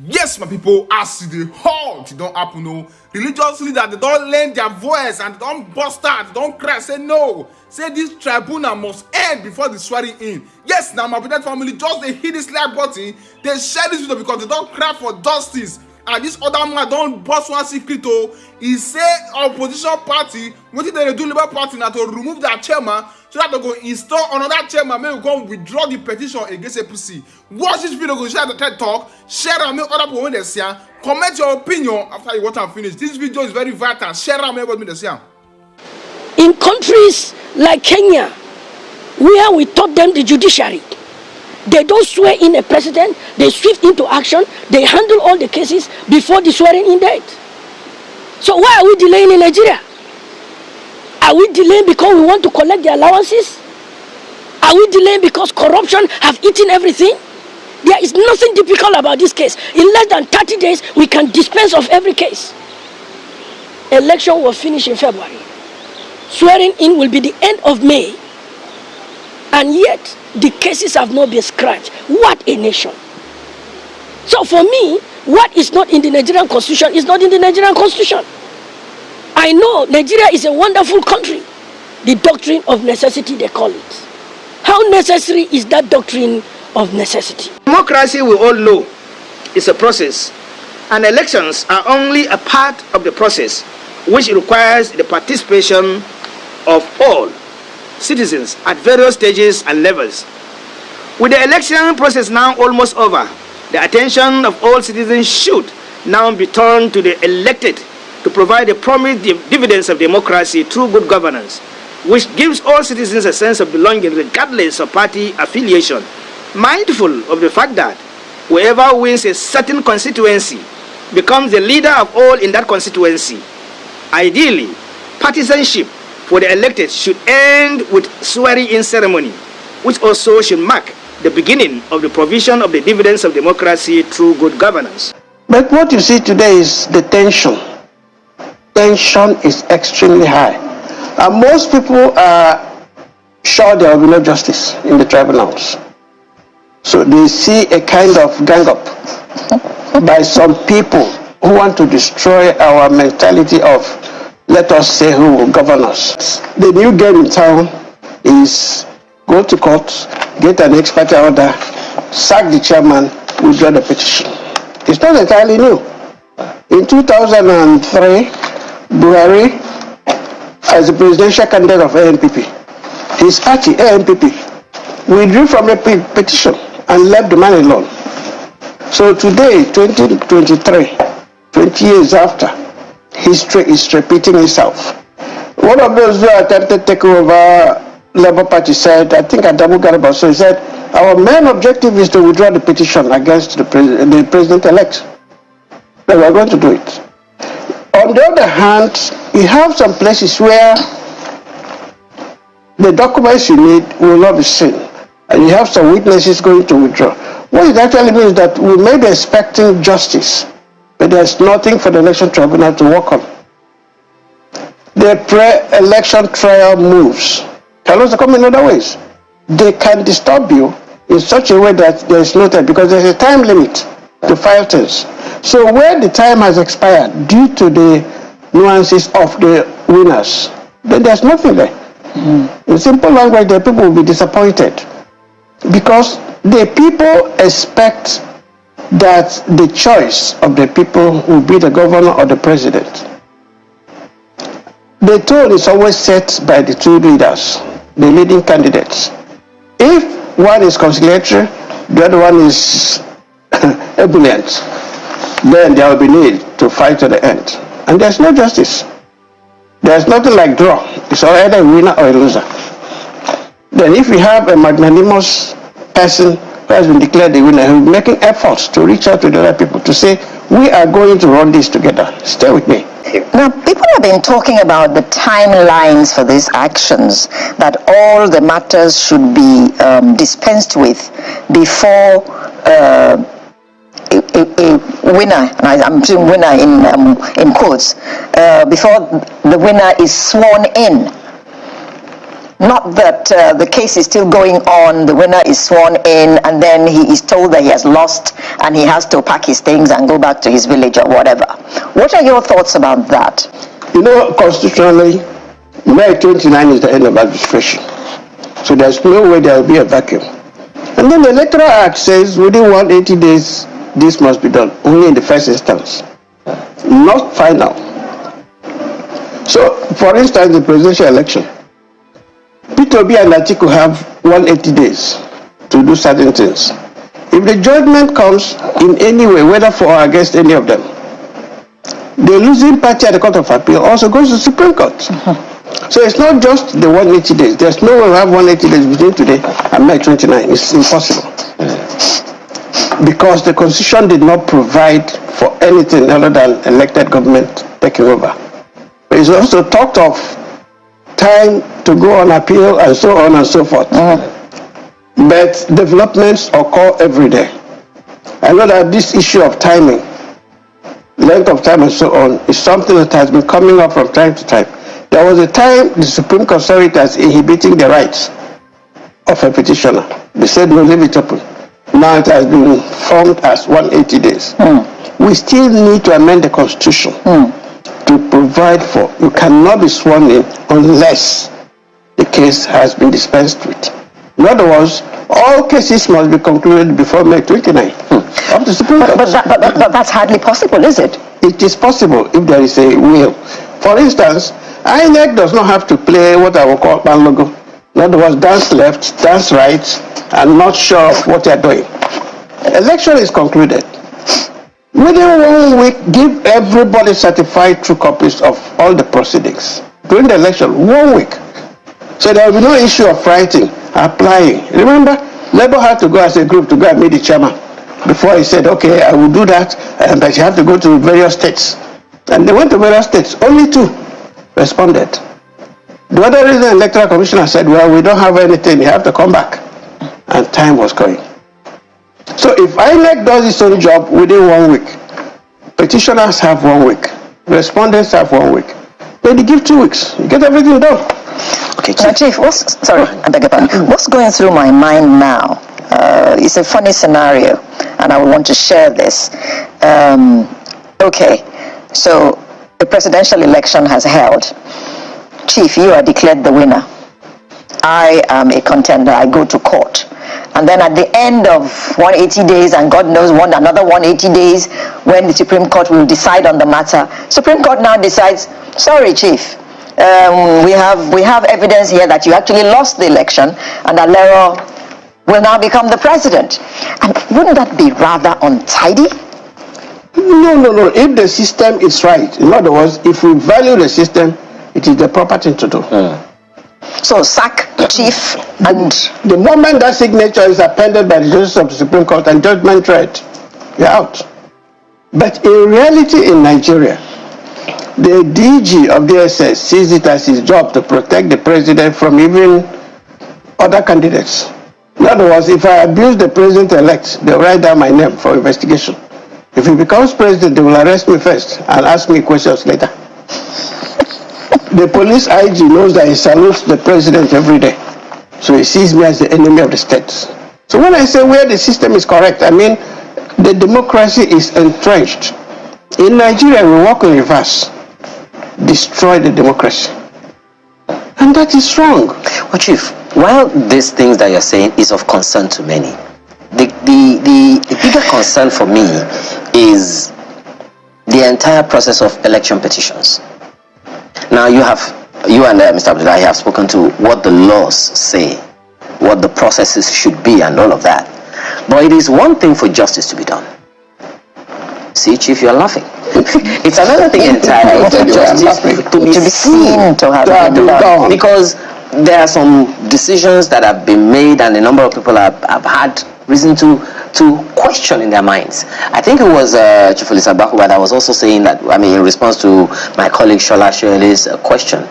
Yes, my people, as the halt, it don't happen, no. Religious leaders, they don't lend their voice and they don't bust out, they don't cry, say no. Say this tribunal must end before the swearing in. Yes, now my brother family, just they hit this like button, they share this video because they don't cry for justice. And this other man don't bust one secret, oh. He say opposition party, what did they do Labour Party now to remove their chairman so that they go install another chairman, maybe go withdraw the petition against APC. Watch this video, go share the TED Talk, share and make other people when they see. Comment your opinion after you watch and finish. This video is very vital. Share and make what they see. In countries like Kenya, where we taught them the judiciary, they don't swear in a president, they swift into action, they handle all the cases before the swearing in date. So why are we delaying in Nigeria? Are we delaying because we want to collect the allowances? Are we delaying because corruption have eaten everything? There is nothing difficult about this case. In less than 30 days, we can dispense of every case. Election will finish in February. Swearing in will be the end of May. And yet, the cases have not been scratched. What a nation. So for me, what is not in the Nigerian constitution is not in the Nigerian constitution. I know Nigeria is a wonderful country. The doctrine of necessity, they call it. How necessary is that doctrine of necessity? Democracy, we all know, is a process, and elections are only a part of the process, which requires the participation of all citizens at various stages and levels. With the election process now almost over, the attention of all citizens should now be turned to the elected to provide the promised dividends of democracy through good governance, which gives all citizens a sense of belonging regardless of party affiliation, mindful of the fact that whoever wins a certain constituency becomes the leader of all in that constituency. Ideally, partisanship for the elected should end with swearing-in ceremony, which also should mark the beginning of the provision of the dividends of democracy through good governance. But what you see today is the tension. Tension is extremely high. And most people are sure there will be no justice in the tribunals. So they see a kind of gang up by some people who want to destroy our mentality of, let us say, who will govern us. The new game in town is go to court, get an expert order, sack the chairman, withdraw the petition. It's not entirely new. In 2003, Buhari, as the presidential candidate of ANPP, his party, ANPP, withdrew from the petition and left the man alone. So today, 2023, 20 years after, history is repeating itself. One of those who attempted to take over Labour Party said, I think Adamu Garba, so he said, our main objective is to withdraw the petition against the president-elect. But we are going to do it. On the other hand, you have some places where the documents you need will not be seen, and you have some witnesses going to withdraw. What it actually means is that we may be expecting justice, but there's nothing for the election tribunal to work on. The pre-election trial moves can also come in other ways. They can disturb you in such a way that there is no time, because there's a time limit to file things. So where the time has expired due to the nuances of the winners, then there's nothing there. In simple language, the people will be disappointed because the people expect that the choice of the people will be the governor or the president. The tone is always set by the two leaders, the leading candidates. If one is conciliatory, the other one is ebullient, then there will be need to fight to the end. And there's no justice. There's nothing like draw. It's either a winner or a loser. Then if we have a magnanimous person who has been declared the winner, who is making efforts to reach out to the other people to say, we are going to run this together. Stay with me. Now, people have been talking about the timelines for these actions, that all the matters should be dispensed with before a winner, and I'm saying winner in quotes, before the winner is sworn in. Not that the case is still going on, the winner is sworn in, and then he is told that he has lost and he has to pack his things and go back to his village or whatever. What are your thoughts about that? You know, constitutionally, May 29 is the end of administration. So there's no way there will be a vacuum. And then the Electoral Act says within 180 days, this must be done, only in the first instance, not final. So, for instance, the presidential election, P2B and Atiku have 180 days to do certain things. If the judgment comes in any way, whether for or against any of them, the losing party at the Court of Appeal also goes to the Supreme Court. So it's not just the 180 days. There's no way we have 180 days between today and May 29. It's impossible. Because the Constitution did not provide for anything other than elected government taking over. But it's also talked of time to go on appeal and so on and so forth. But developments occur every day. I know that this issue of timing, length of time and so on, is something that has been coming up from time to time. There was a time the Supreme Court saw it as inhibiting the rights of a petitioner. They said, no, leave it open. Now it has been formed as 180 days. We still need to amend the Constitution to provide for, you cannot be sworn in unless the case has been dispensed with. In other words, all cases must be concluded before May 29 of the Supreme Court. But that's hardly possible, is it? It is possible if there is a will. For instance, INEC does not have to play what I will call ban logo. In other words, dance left, dance right, and not sure of what they are doing. Election is concluded. Within 1 week, give everybody certified true copies of all the proceedings. During the election, 1 week. So there will be no issue of writing, applying. Remember, Labour had to go as a group to go and meet the chairman before he said, okay, I will do that, but you have to go to various states. And they went to various states. Only 2 responded. The other reason the Electoral Commissioner said, well, we don't have anything, you have to come back. And time was going. So if INEC does its own job within 1 week, petitioners have 1 week, respondents have 1 week, then you give 2 weeks, you get everything done. Okay, Chief, I beg your pardon. What's going through my mind now? It's a funny scenario, and I want to share this. Okay, so the presidential election has held. Chief, you are declared the winner. I am a contender. I go to court. And then at the end of 180 days, and God knows another 180 days, when the Supreme Court will decide on the matter, Supreme Court now decides, sorry, Chief, we have evidence here that you actually lost the election, and Alero will now become the president. And wouldn't that be rather untidy? No. If the system is right, in other words, if we value the system, it is the proper thing to do. So sack Chief, and the moment that signature is appended by the judges of the Supreme Court and judgment read, you're out. But in reality in Nigeria, the DG of DSS sees it as his job to protect the president from even other candidates. In other words, if I abuse the president-elect, they'll write down my name for investigation. If he becomes president, they will arrest me first and ask me questions later. The police IG knows that he salutes the president every day. So he sees me as the enemy of the state. So when I say where the system is correct, I mean the democracy is entrenched. In Nigeria, we walk in reverse. Destroy the democracy. And that is wrong. Well, Chief, while these things that you're saying is of concern to many, the bigger concern for me is the entire process of election petitions. Now you and Mr. Abdullahi have spoken to what the laws say, what the processes should be and all of that. But it is one thing for justice to be done. See, Chief, you're laughing. It's another thing entirely for justice to be seen to have been done. Because there are some decisions that have been made and a number of people have had reason to question in their minds. I think it was Chief Bakuba that was also saying that, in response to my colleague Shola Shirley's question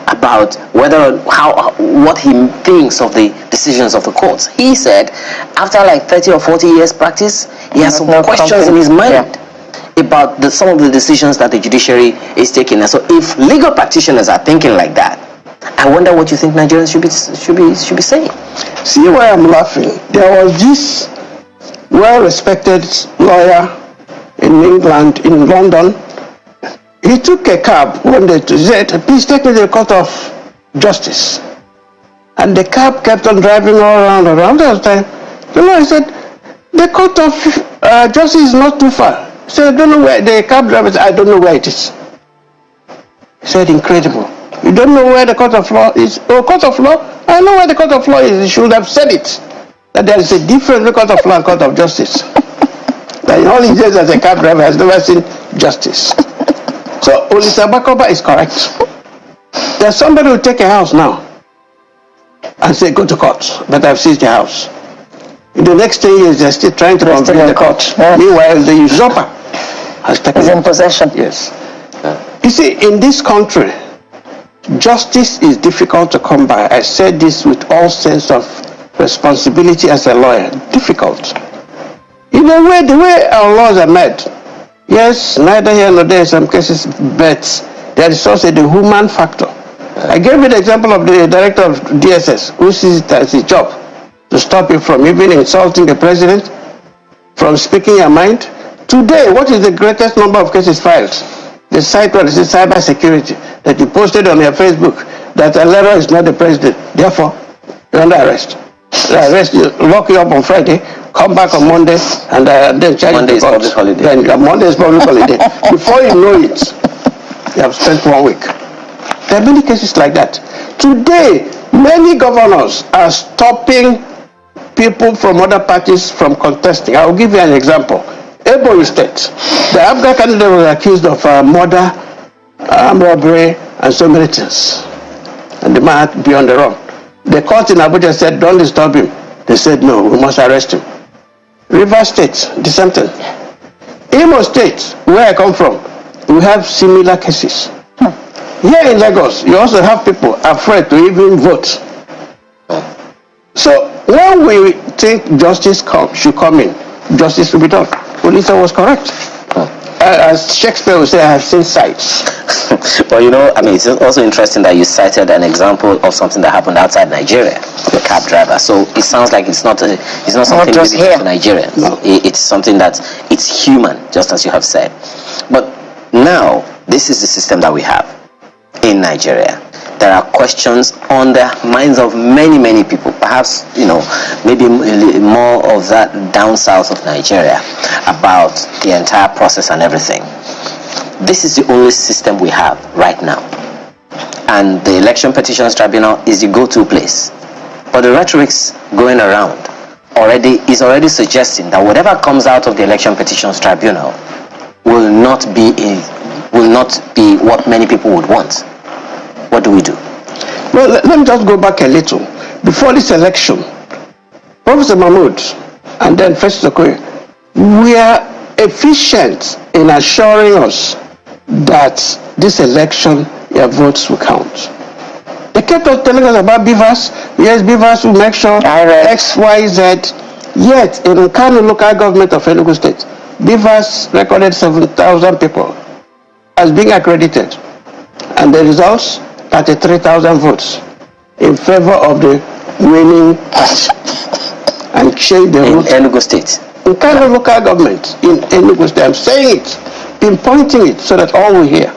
about what he thinks of the decisions of the courts. He said after like 30 or 40 years practice, he has some questions in his mind about some of the decisions that the judiciary is taking. And so if legal practitioners are thinking like that, I wonder what you think Nigerians should be saying. See why I'm laughing? There was this well-respected lawyer in England, in London. He took a cab one day to said, please take me to the Court of Justice. And the cab kept on driving all around. That time, the lawyer said, the Court of Justice is not too far. He said, I don't know where, the cab driver said, I don't know where it is. He said, incredible. You don't know where the Court of Law is? Oh, Court of Law? I know where the Court of Law is. You should have said it. That there is a difference between Court of Law and Court of Justice. That in all his years as a cab driver has never seen justice. So Olisa Bakoba is correct. There's somebody who will take a house now and say, go to court, but I've seized the house. In the next 10 years, they're still trying to convince the court. Yeah. Meanwhile, the usurper has taken He's in possession. Yes. You see, in this country, justice is difficult to come by. I said this with all sense of responsibility as a lawyer. Difficult. In a way, the way our laws are made, yes, neither here nor there in some cases, but there is also the human factor. I gave you the example of the director of DSS, who sees it as his job to stop you from even insulting the president, from speaking your mind. Today, what is the greatest number of cases filed? The site where it says cyber security that you posted on your Facebook that n0t is not the president. Therefore, you're under arrest. They arrest you, lock you up on Friday, come back on Monday, and then charge Monday you is public holiday. Then Monday is public holiday. Before you know it, you have spent 1 week. There are many cases like that. Today, many governors are stopping people from other parties from contesting. I will give you an example. Ebonyi State, the Abga candidate was accused of murder, armed robbery, and so many things. And the man had to be on the run. The court in Abuja said, don't disturb him. They said, no, we must arrest him. River State, the same thing. Imo State, where I come from, we have similar cases. Here in Lagos, you also have people afraid to even vote. So when we think justice should come in, justice will be done. Olisa was correct. As Shakespeare would say, I have seen sights. Well, you know, I mean, it's also interesting that you cited an example of something that happened outside Nigeria, the cab driver. So it sounds like it's not something just limited here. to Nigerians. No. It's something that it's human, just as you have said. But now, this is the system that we have in Nigeria. There are questions on the minds of many people, perhaps, you know, maybe more of that down south of Nigeria, about the entire process and everything. This is the only system we have right now. And the Election Petitions Tribunal is the go-to place. But the rhetorics going around is already suggesting that whatever comes out of the Election Petitions Tribunal will not be what many people would want. What do we do? Well, let me just go back a little. Before this election, Professor Mahmoud and then Festus Okoye were efficient in assuring us that this election, your votes will count. They kept on telling us about beavers. Yes, beavers will make sure X, Y, Z. Yet, in the Kano local government of Enugu State, beavers recorded 7,000 people as being accredited. And the results, 33,000 votes in favor of the winning party. And change the vote. In Enugu State. In Kano local government, in Enugu State, I'm saying it, pinpointing it so that all will hear.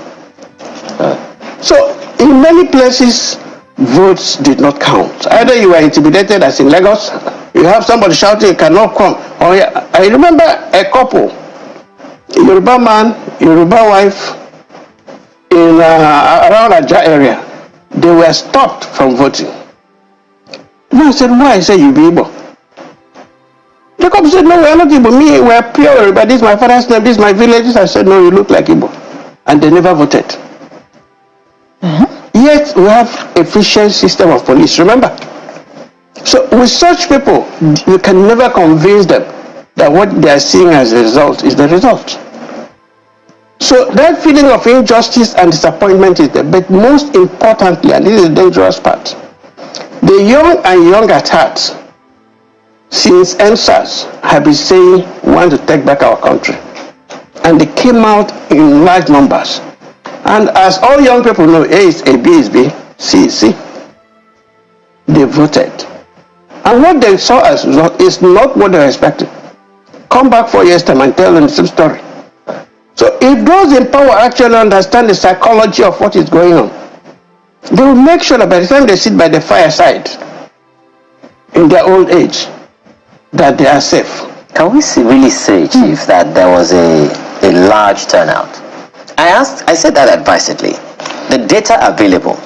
So, in many places, votes did not count. Either you were intimidated, as in Lagos, you have somebody shouting, you cannot come. Or I remember a couple, a Yoruba man, Yoruba wife, in around Aja area, they were stopped from voting. And I said, why? I said, you be Igbo. The couple said, no, we're not Igbo. Me, we're pure Yoruba. This is my father's name, this is my village. I said, no, you look like Igbo. And they never voted. Yet we have efficient system of police, remember? So with such people, you can never convince them that what they are seeing as a result is the result. So that feeling of injustice and disappointment is there. But most importantly, and this is the dangerous part, the young and young at heart, since n0t have been saying we want to take back our country. And they came out in large numbers. And as all young people know, A is A, B is B, See, they voted. And what they saw as result is not what they expected. Come back 4 years time and tell them the same story. So if those in power actually understand the psychology of what is going on, they will make sure that by the time they sit by the fireside in their old age, that they are safe. Can we really say, Chief, that there was a large turnout? I said that advisedly. The data available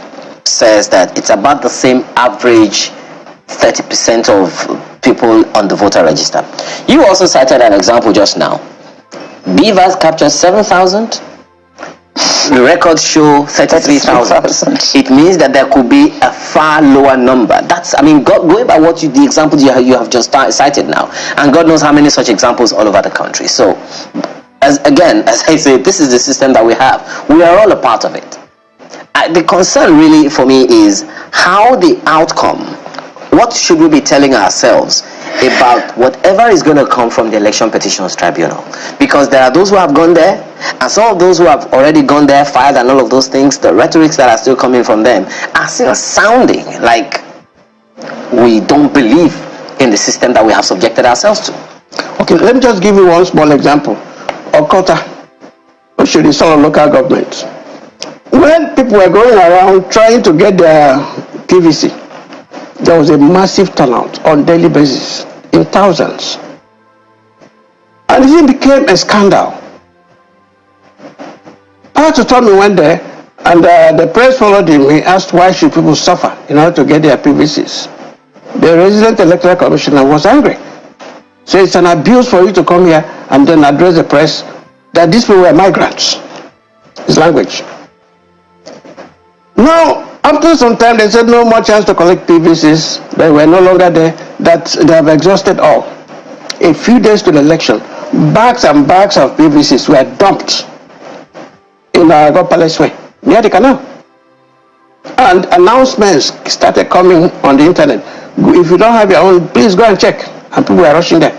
says that it's about the same average 30% of people on the voter register. You also cited an example just now. Beavers captured 7,000. The records show 33,000. It means that there could be a far lower number. Going by the examples you have just cited now, and God knows how many such examples all over the country. So, as I say, this is the system that we have. We are all a part of it. The concern really for me is how the outcome, what should we be telling ourselves about whatever is going to come from the Election Petitions Tribunal? Because there are those who have gone there, and some of those who have already gone there, filed and all of those things, the rhetorics that are still coming from them are still sounding like we don't believe in the system that we have subjected ourselves to. Okay, let me just give you one small example. Okota, Oshodi, some local governments. When people were going around trying to get their PVC, there was a massive turnout on daily basis in thousands. And it became a scandal. Pastor Tommy went there, and the press followed him. He asked why should people suffer in order to get their PVCs. The resident electoral commissioner was angry. So it's an abuse for you to come here and then address the press that these people were migrants. His language. Now, after some time, they said no more chance to collect PVCs. They were no longer there, that they have exhausted all. A few days to the election, bags and bags of PVCs were dumped in God Palace Way, near the canal. And announcements started coming on the internet. If you don't have your own, please go and check. And people were rushing there.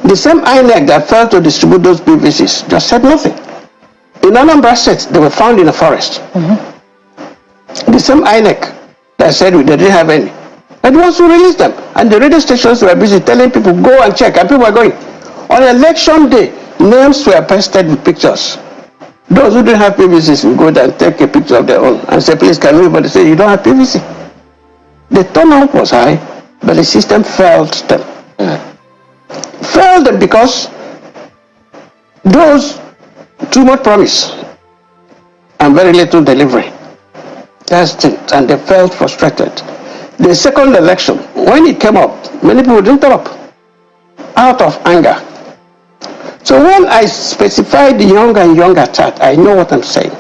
The same INEC that failed to distribute those PVCs just said nothing. In Anambra State, they were found in a forest. The same INEC that said they didn't have any. And once we released them, and the radio stations were busy telling people, go and check, and people were going. On election day, names were pasted with pictures. Those who didn't have PVCs will go there and take a picture of their own and say, please, can everybody say you don't have PVC? The turnout was high, but the system failed them. Failed them because those too much promise and very little delivery. That's it, and they felt frustrated. The second election, when it came up, many people didn't turn up out of anger. So when I specify the younger and younger chat, I know what I'm saying.